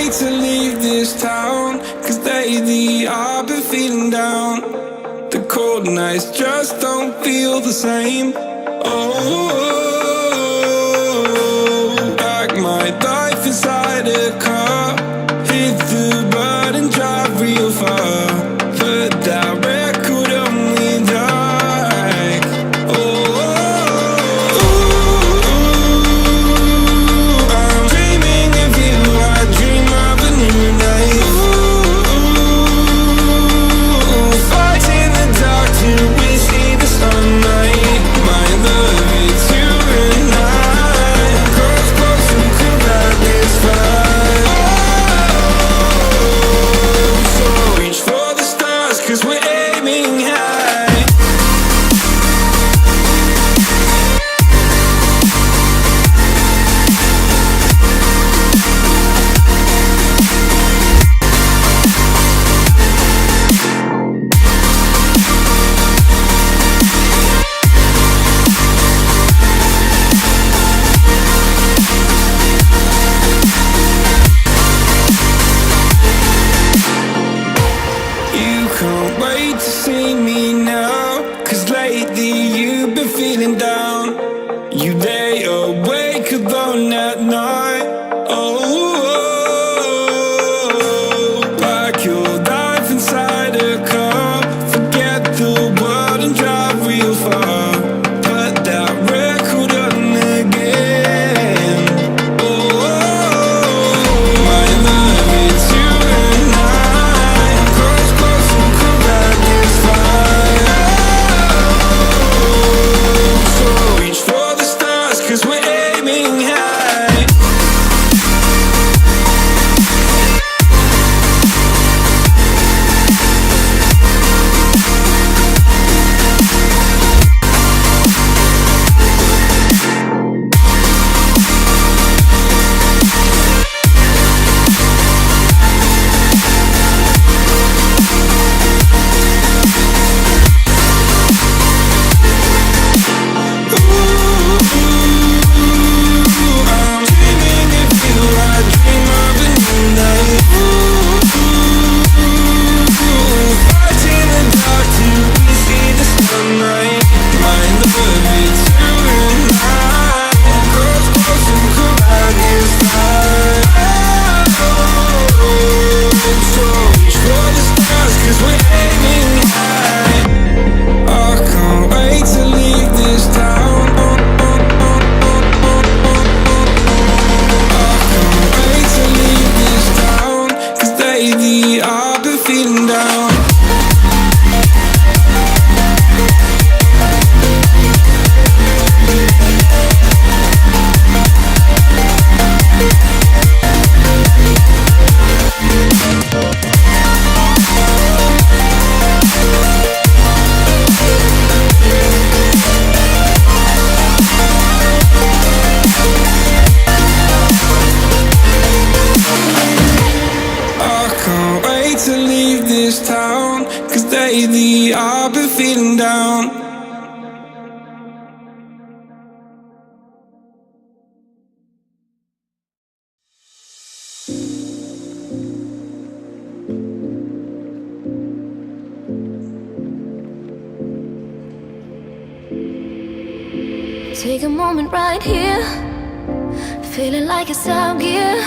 wait to leave this town, 'cause lately I've been feeling down. The cold nights just don't feel the same. Oh, like my life inside a car. Hit the button, drive real far. Put that record on me like, oh, I'm dreaming of you. I dream of a new night. Fight in the dark till we see the sunlight. My love is you and I. Close, close and could light this fire. So reach for the stars, 'cause we're aiming high. You can't wait to see me now, 'cause lately you've been feeling down. You lay awake alone at night. Oh, like your life inside a car. Forget the world and drive real far. Put that record on again. Oh, my love is you and I. Close, close and could light this fire. So reach for the stars, 'cause we're aiming high. I'm dreaming of you. I dream of a new night. Fight in the dark till we see the sunlight. My love is you and I. Close, close and could light this fire. So reach for the stars, 'cause we're aiming high. I can't wait to leave this town. I can't wait to leave this town, 'cause lately I've been feeling down. I can't wait to leave this town, 'cause lately I've been feeling down. Take a moment right here, feeling like it's out gear.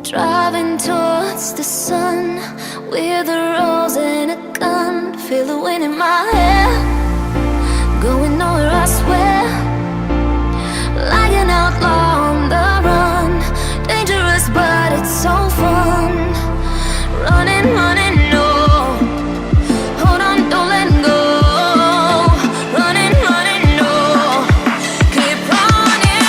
Driving towards the sun with a rose and a gun. Feel the wind in my hair, going nowhere I swear. Like an outlaw on the run, dangerous but it's so fun. Running, running, no. Hold on, don't let go. Running, running, no. Keep running.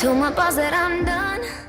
Told my boss that I'm done.